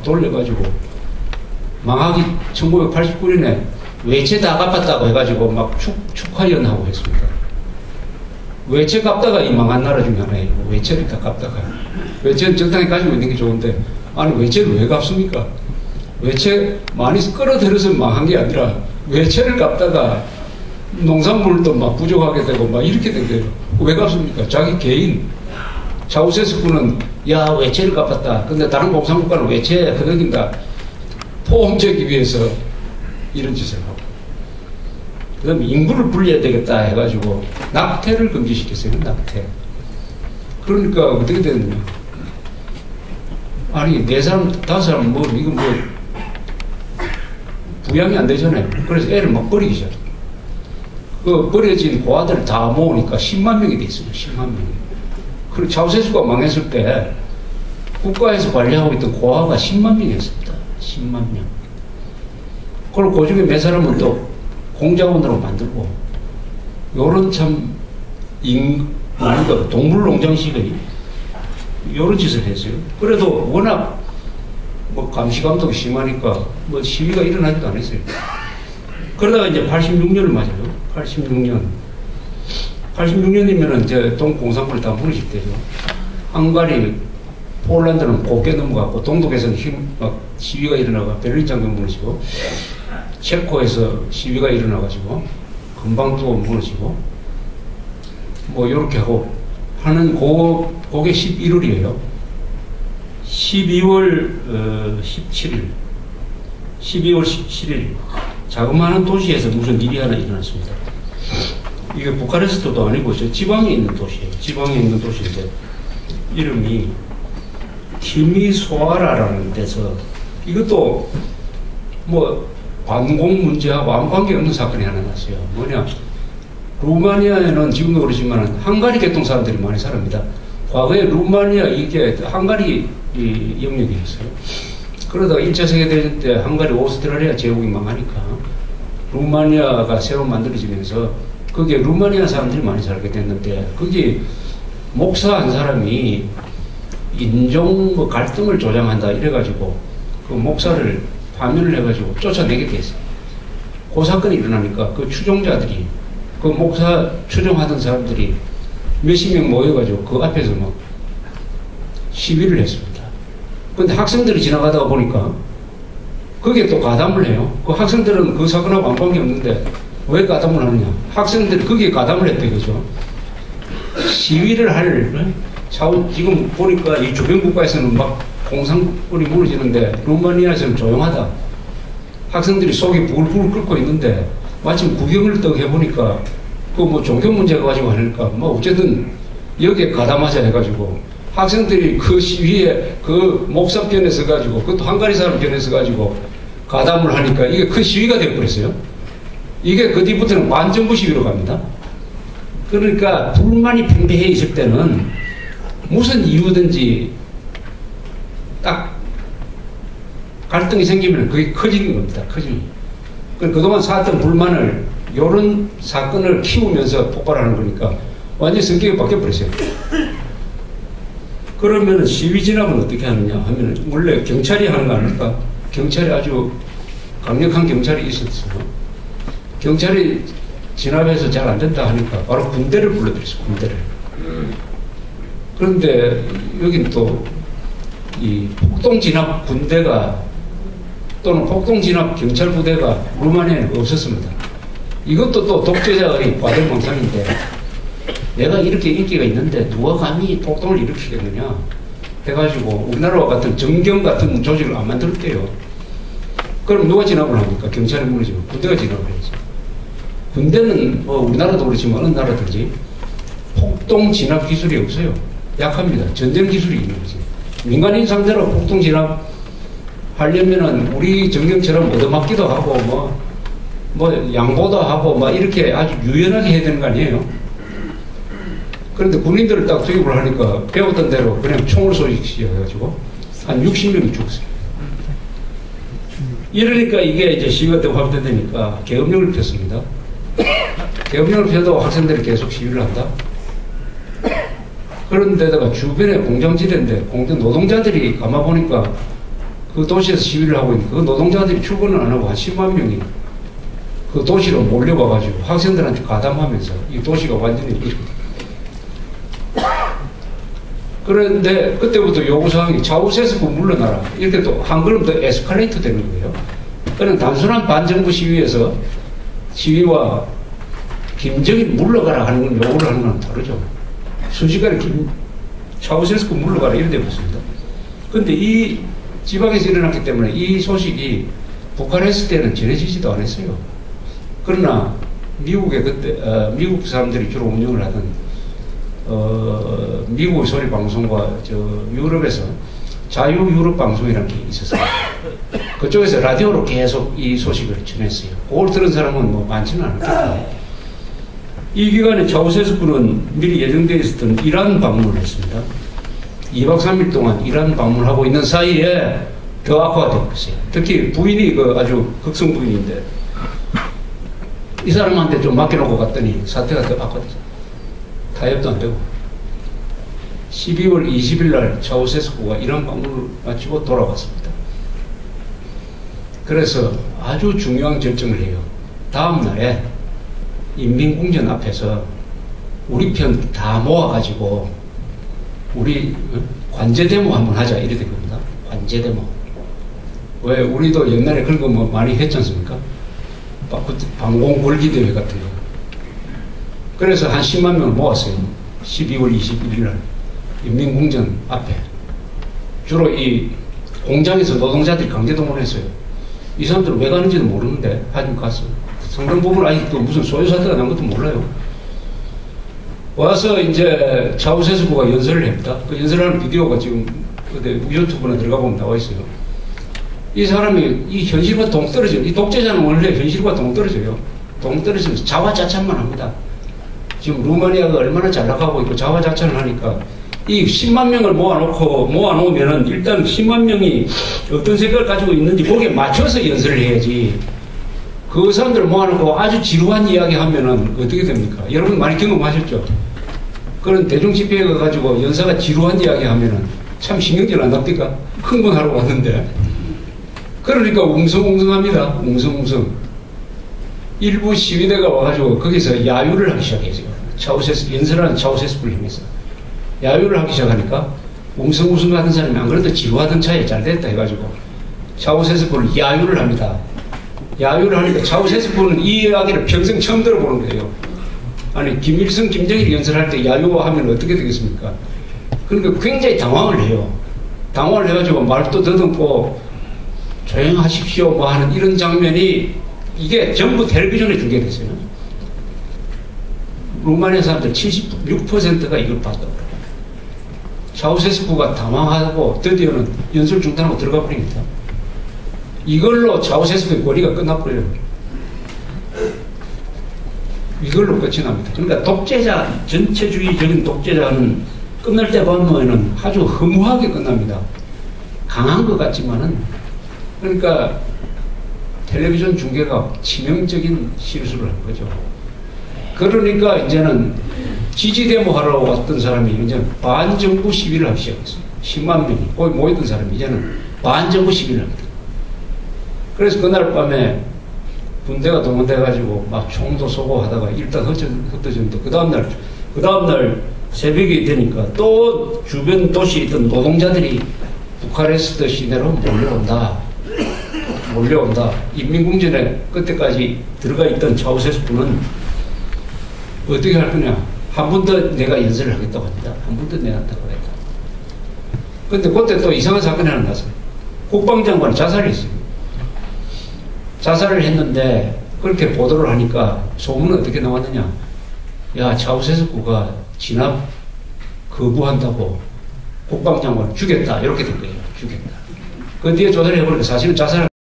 돌려가지고 망하기 1989년에 외채 다 갚았다고 해가지고 막 축하연하고 했습니다. 외채 갚다가 이 망한 나라 중에 하나예요. 외채를 다 갚다가. 외채는 적당히 가지고 있는 게 좋은데, 아니, 외채를 왜 갚습니까? 외채 많이 끌어들여서 망한 게 아니라, 외채를 갚다가 농산물도 막 부족하게 되고 막 이렇게 된 거예요. 왜 갚습니까? 자기 개인. 차우세스쿠는, 야, 외채를 갚았다. 근데 다른 공산국가는 외채 허덕인다. 포옹되기 위해서 이런 짓을 하고. 그 다음에 인구를 불려야 되겠다 해가지고 낙태를 금지시켰어요. 낙태. 그러니까 어떻게 됐느냐. 아니 4사람 5사람 뭐 이거 뭐 부양이 안 되잖아요. 그래서 애를 막 버리기 시작해요. 그 버려진 고아들 다 모으니까 10만 명이 됐어요. 10만 명이. 그리고 차우세스쿠가 망했을 때 국가에서 관리하고 있던 고아가 10만 명이었습니다. 10만 명. 그리고 그 중에 몇 사람은 또 공작원으로 만들고, 요런 참, 뭔가 동물농장식의 요런 짓을 했어요. 그래도 워낙 뭐 감시감독이 심하니까 뭐 시위가 일어나지도 않았어요. 그러다가 이제 86년을 맞아요. 86년이면은 이제 동공산국을 다 무너질 때죠. 헝가리, 폴란드는 곱게 넘어갔고, 동독에서는 막 시위가 일어나가 베를린 장벽 무너지고, 체코에서 시위가 일어나가지고 금방 또 무너지고 뭐 이렇게 하고 하는 그게 11월이에요. 12월 17일 자그마한 도시에서 무슨 일이 하나 일어났습니다. 이게 부카레스트도 아니고 저 지방에 있는 도시예요. 지방에 있는 도시인데 이름이 키미소아라라는 데서, 이것도 뭐 관공 문제하고 아무 관계없는 사건이 하나 났어요. 뭐냐, 루마니아에는 지금도 그렇지만 헝가리 계통 사람들이 많이 삽니다. 과거에 루마니아 이게 헝가리 영역이었어요. 그러다가 1차 세계대전 때 헝가리 오스트라리아 제국이 망하니까 루마니아가 새로 만들어지면서 거기에 루마니아 사람들이 많이 살게 됐는데, 거기 목사 한 사람이 인종 뭐 갈등을 조장한다 이래가지고 그 목사를 파면을 해가지고 쫓아내게 됐어요. 그 사건이 일어나니까 그 추종자들이, 그 목사 추종하던 사람들이 몇십 명 모여가지고 그 앞에서 막 시위를 했습니다. 근데 학생들이 지나가다가 보니까 거기에 또 가담을 해요. 그 학생들은 그 사건하고 아무 관계 없는데 왜 가담을 하느냐. 학생들이 거기에 가담을 했대, 그죠? 시위를 할, 지금 보니까 이 주변 국가에서는 막 공산권이 무너지는데 루마니아에서는 조용하다. 학생들이 속이 부글부글 끓고 있는데 마침 구경을 또 해보니까 그 뭐 종교 문제가 가지고 하니까 뭐 어쨌든 여기에 가담하자 해가지고 학생들이 그 시위에 그 목사 편에 서가지고, 그것도 헝가리 사람 편에 서가지고 가담을 하니까 이게 큰 시위가 되어버렸어요. 이게 그 뒤부터는 반정부 시위로 갑니다. 그러니까 불만이 팽배해 있을 때는 무슨 이유든지 딱 갈등이 생기면 그게 커지는 겁니다. 커지는. 그동안 쌓았던 불만을 이런 사건을 키우면서 폭발하는 거니까 완전히 성격이 바뀌어버렸어요. 그러면 시위 진압은 어떻게 하느냐 하면, 원래 경찰이 하는 거 아닙니까? 경찰이 아주 강력한 경찰이 있었어요. 경찰이 진압해서 잘 안 된다 하니까 바로 군대를 불러들였어요. 군대를. 그런데 여긴 또 이 폭동진압 군대가 또는 폭동진압 경찰 부대가 루마니아에는 없었습니다. 이것도 또 독재자의 과대망상인데, 내가 이렇게 인기가 있는데 누가 감히 폭동을 일으키겠느냐 해가지고 우리나라와 같은 정경 같은 조직을 안 만들었대요. 그럼 누가 진압을 합니까? 경찰이 무너지면 군대가 진압을 해야죠. 군대는 뭐 우리나라도 그렇지만 어느 나라든지 폭동 진압 기술이 없어요. 약합니다. 전쟁 기술이 있는 거지. 민간인 상대로 폭동 진압 하려면은 우리 정경처럼 얻어맞기도 하고 뭐 양보도 하고 막 이렇게 아주 유연하게 해야 되는 거 아니에요. 그런데 군인들을 딱 투입을 하니까 배웠던 대로 그냥 총을 쏘시켜가지고 한 60명이 죽었어요. 이러니까 이게 이제 시위가 되고 확대되니까 계엄령을 폈습니다. 계엄령을 펴도 학생들이 계속 시위를 한다. 그런데다가 주변에 공장지대인데 공장 노동자들이 가만 보니까 그 도시에서 시위를 하고 있는 그 노동자들이 출근을 안 하고 한 10만 명이 그 도시로 몰려와가지고 학생들한테 가담하면서 이 도시가 완전히 그런데 그때부터 요구사항이 좌우세스고 물러나라 이렇게 또 한 걸음 더 에스컬레이트 되는 거예요. 그런 단순한 반정부 시위에서 시위와 김정일 물러가라 하는 건 요구를 하는 건 다르죠. 순식간에 좌우세스고 물러가라 이렇게 되었습니다. 그런데 이 지방에서 일어났기 때문에 이 소식이 북한에 있을 때는 전해지지도 않았어요. 그러나 미국에 그때 미국 사람들이 주로 운영을 하던 미국 소리 방송과 유럽에서 자유 유럽 방송이라는 게 있었어요. 그쪽에서 라디오로 계속 이 소식을 전했어요. 그걸 들은 사람은 뭐 많지는 않았겠다. 이 기간에 차우세스쿠는 미리 예정되어 있었던 이란 방문을 했습니다. 2박 3일 동안 이란 방문하고 있는 사이에 더 악화가 되고 있어요. 특히 부인이 아주 극성 부인인데 이 사람한테 좀 맡겨놓고 갔더니 사태가 더 악화됐어요. 타협도 안 되고 12월 20일 날 차우세스쿠가 이란 방문을 마치고 돌아왔습니다. 그래서 아주 중요한 결정을 해요. 다음 날에 인민궁전 앞에서 우리 편 다 모아가지고 우리 관제 데모 한번 하자 이래 된 겁니다. 관제 데모. 왜 우리도 옛날에 그런 거 뭐 많이 했지 않습니까? 방공 걸기 대회 같은 거. 그래서 한 10만 명을 모았어요. 12월 21일 날 인민궁전 앞에. 주로 이 공장에서 노동자들이 강제동원했어요. 이 사람들은 왜 가는지도 모르는데 하여튼 갔어요. 상당 부분 아직도 무슨 소요 사태가 난 것도 몰라요. 와서 이제 차우세스쿠가 연설을 합니다. 그 연설하는 비디오가 지금 유튜브에 들어가 보면 나와 있어요. 이 사람이 이 현실과 동떨어져요. 이 독재자는 원래 현실과 동떨어져요. 동떨어지면서 자화자찬만 합니다. 지금 루마니아가 얼마나 잘 나가고 있고 자화자찬을 하니까 이 10만 명을 모아놓으면은 일단 10만 명이 어떤 생각을 가지고 있는지 거기에 맞춰서 연설을 해야지. 그 사람들을 모아놓고 아주 지루한 이야기 하면은 어떻게 됩니까? 여러분 많이 경험하셨죠? 그런 대중집회에 가가지고 연사가 지루한 이야기 하면은 참 신경질 안 납니까? 흥분하러 왔는데. 그러니까 웅성웅성합니다. 웅성웅성. 일부 시위대가 와가지고 거기서 야유를 하기 시작했어요. 연설하는 차우세스쿠를 향해서. 야유를 하기 시작하니까 웅성웅성 하던 사람이 안 그래도 지루하던 차에 잘 됐다 해가지고 차우세스쿠를 야유를 합니다. 야유를 하니까 차우세스쿠는 이 이야기를 평생 처음 들어보는 거예요. 아니 김일성, 김정일이 연설할 때 야유하면 어떻게 되겠습니까? 그러니까 굉장히 당황을 해요. 당황을 해가지고 말도 더듬고 조용하십시오 뭐 하는 이런 장면이 이게 전부 텔레비전에 중계됐어요. 루마니아 사람들 76%가 이걸 봤다고 그래요. 차우세스쿠가 당황하고 드디어는 연설 중단하고 들어가 버립니다. 이걸로 차우세스쿠의 권리가 끝나버려요. 이걸로 끝이 납니다. 그러니까 독재자, 전체주의적인 독재자는 끝날 때 보면은 아주 허무하게 끝납니다. 강한 것 같지만은, 그러니까 텔레비전 중계가 치명적인 실수를 한 거죠. 그러니까 이제는 지지데모 하러 왔던 사람이 이제 반정부 시위를 하기 시작했어요. 10만 명이 거기 모였던 사람이 이제는 반정부 시위를 합니다. 그래서 그날 밤에 군대가 동원돼가지고 막 총도 쏘고 하다가 일단 흩어졌는데 그 다음날 새벽이 되니까 또 주변 도시에 있던 노동자들이 부카레스트 시내로 몰려온다. 인민궁전에 그때까지 들어가 있던 차우세스쿠는 어떻게 할 거냐. 한 번 더 내가 연설을 하겠다고 합니다. 한 번 더 내가 한다고 했다. 근데 그때 또 이상한 사건이 하나 났어요. 국방장관이 자살을 했어요. 자살을 했는데 그렇게 보도를 하니까 소문은 어떻게 나왔느냐. 야, 차우세스쿠가 진압 거부한다고 국방장관을 죽였다. 이렇게 된 거예요. 죽였다. 그 뒤에 조사를 해보니까 사실은 자살